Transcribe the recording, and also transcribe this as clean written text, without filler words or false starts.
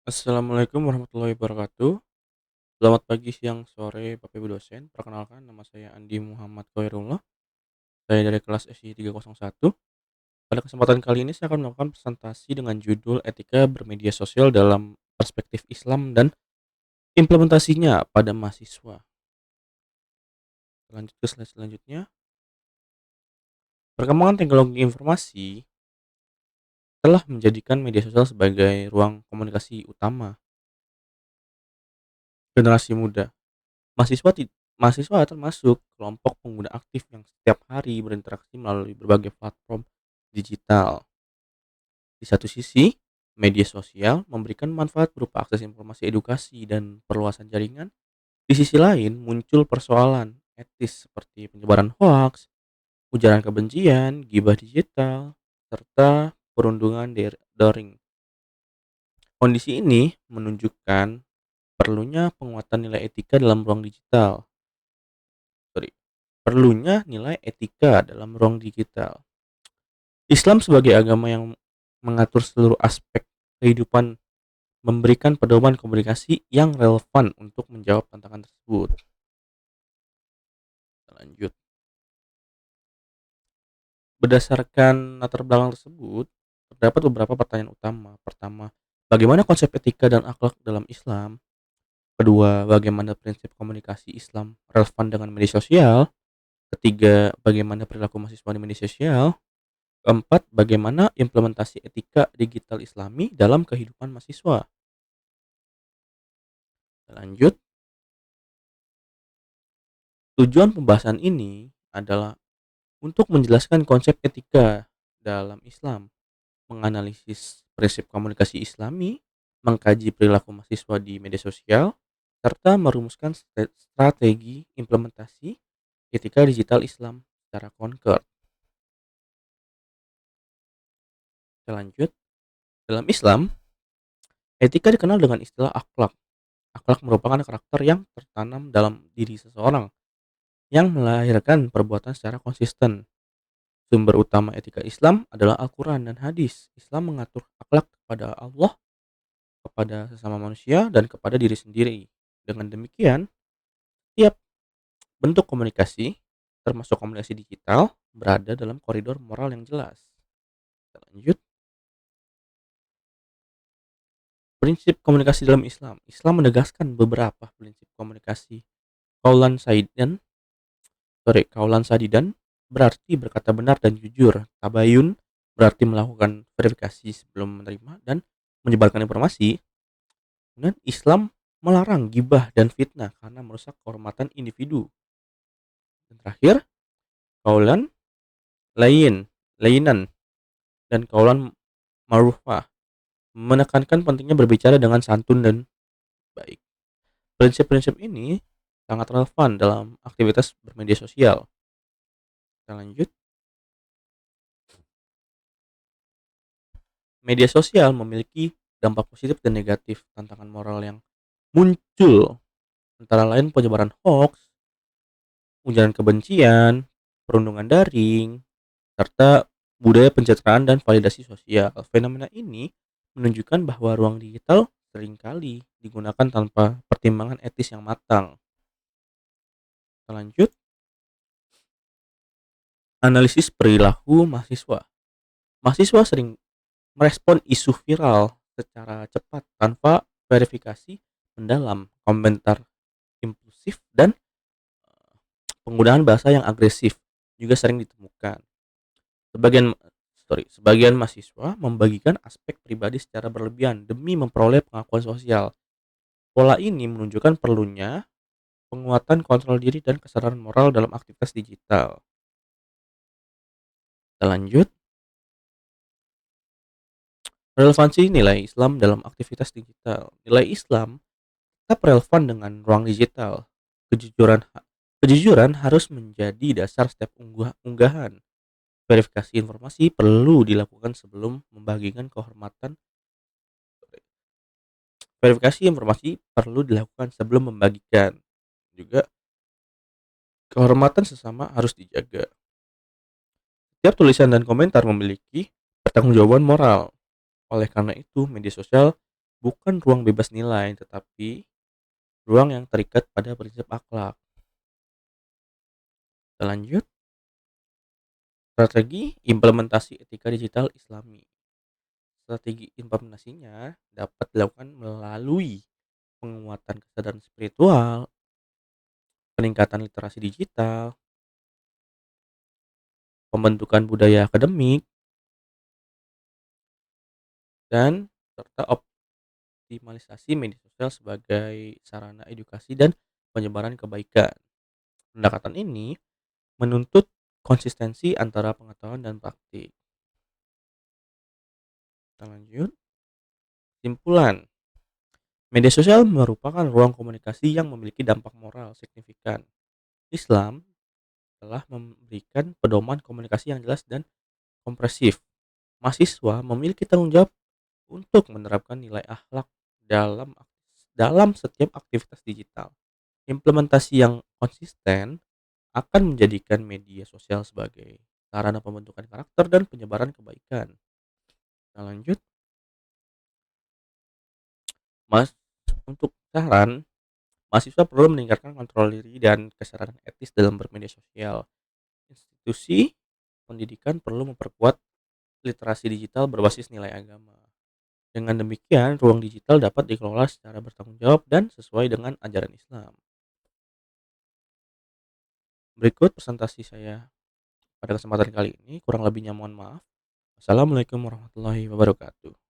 Assalamualaikum warahmatullahi wabarakatuh. Selamat pagi, siang, sore, Bapak Ibu dosen. Perkenalkan, nama saya Andi Muhammad Khairullah. Saya dari kelas SI 301. Pada kesempatan kali ini saya akan melakukan presentasi dengan judul Etika Bermedia Sosial dalam Perspektif Islam dan Implementasinya pada Mahasiswa. Lanjut ke slide selanjutnya. Perkembangan teknologi informasi telah menjadikan media sosial sebagai ruang komunikasi utama generasi muda. Mahasiswa termasuk kelompok pengguna aktif yang setiap hari berinteraksi melalui berbagai platform digital. Di satu sisi, media sosial memberikan manfaat berupa akses informasi edukasi dan perluasan jaringan. Di sisi lain, muncul persoalan etis seperti penyebaran hoaks, ujaran kebencian, gibah digital, serta perundungan daring. Kondisi ini menunjukkan perlunya penguatan nilai etika dalam ruang digital. Sorry, perlunya nilai etika dalam ruang digital. Islam sebagai agama yang mengatur seluruh aspek kehidupan memberikan pedoman komunikasi yang relevan untuk menjawab tantangan tersebut. Lanjut. Berdasarkan latar belakang tersebut, terdapat beberapa pertanyaan utama. Pertama, bagaimana konsep etika dan akhlak dalam Islam? Kedua, bagaimana prinsip komunikasi Islam relevan dengan media sosial? Ketiga, bagaimana perilaku mahasiswa di media sosial? Keempat, bagaimana implementasi etika digital Islami dalam kehidupan mahasiswa? Lanjut, tujuan pembahasan ini adalah untuk menjelaskan konsep etika dalam Islam, menganalisis prinsip komunikasi Islami, mengkaji perilaku mahasiswa di media sosial, serta merumuskan strategi implementasi etika digital Islam secara konkret. Lanjut, dalam Islam, etika dikenal dengan istilah akhlak. Akhlak merupakan karakter yang tertanam dalam diri seseorang yang melahirkan perbuatan secara konsisten. Sumber utama etika Islam adalah Al-Quran dan hadis. Islam mengatur akhlak kepada Allah, kepada sesama manusia, dan kepada diri sendiri. Dengan demikian, tiap bentuk komunikasi, termasuk komunikasi digital, berada dalam koridor moral yang jelas. Kita lanjut. Prinsip komunikasi dalam Islam. Islam menegaskan beberapa prinsip komunikasi. Kaulan Saidan, Kaulan Sadidan berarti berkata benar dan jujur. Tabayun berarti melakukan verifikasi sebelum menerima dan menyebarkan informasi. Kemudian Islam melarang gibah dan fitnah karena merusak kehormatan individu. Dan terakhir, kaulan lainan dan kaulan ma'rufah menekankan pentingnya berbicara dengan santun dan baik. Prinsip-prinsip ini sangat relevan dalam aktivitas bermedia sosial. Kita lanjut. Media sosial memiliki dampak positif dan negatif. Tantangan moral yang muncul antara lain penyebaran hoax, ujaran kebencian, perundungan daring, serta budaya pencitraan dan validasi sosial. Fenomena ini menunjukkan bahwa ruang digital seringkali digunakan tanpa pertimbangan etis yang matang. Kita lanjut. Analisis perilaku mahasiswa. Mahasiswa sering merespon isu viral secara cepat tanpa verifikasi mendalam, komentar impulsif, dan penggunaan bahasa yang agresif juga sering ditemukan. Sebagian mahasiswa membagikan aspek pribadi secara berlebihan demi memperoleh pengakuan sosial. Pola ini menunjukkan perlunya penguatan kontrol diri dan kesadaran moral dalam aktivitas digital. Kita lanjut. Relevansi nilai Islam dalam aktivitas digital. Nilai Islam tetap relevan dengan ruang digital. Kejujuran kejujuran harus menjadi dasar setiap unggahan. Verifikasi informasi perlu dilakukan sebelum membagikan kehormatan. Verifikasi informasi perlu dilakukan sebelum membagikan. Juga kehormatan sesama harus dijaga. Setiap tulisan dan komentar memiliki pertanggungjawaban moral. Oleh karena itu, media sosial bukan ruang bebas nilai, tetapi ruang yang terikat pada prinsip akhlak. Kita lanjut, strategi implementasi etika digital Islami. Strategi implementasinya dapat dilakukan melalui penguatan kesadaran spiritual, peningkatan literasi digital, pembentukan budaya akademik, dan serta optimalisasi media sosial sebagai sarana edukasi dan penyebaran kebaikan. Pendekatan ini menuntut konsistensi antara pengetahuan dan praktik. Kita lanjut. Simpulan, media sosial merupakan ruang komunikasi yang memiliki dampak moral signifikan. Islam telah memberikan pedoman komunikasi yang jelas dan kompresif. Mahasiswa memiliki tanggung jawab untuk menerapkan nilai akhlak dalam dalam setiap aktivitas digital. Implementasi yang konsisten akan menjadikan media sosial sebagai sarana pembentukan karakter dan penyebaran kebaikan. Kita lanjut, Mas. Untuk saran, mahasiswa perlu meningkatkan kontrol diri dan kesadaran etis dalam bermedia sosial. Institusi pendidikan perlu memperkuat literasi digital berbasis nilai agama. Dengan demikian, ruang digital dapat dikelola secara bertanggung jawab dan sesuai dengan ajaran Islam. Berikut presentasi saya pada kesempatan kali ini, kurang lebihnya mohon maaf. Assalamualaikum warahmatullahi wabarakatuh.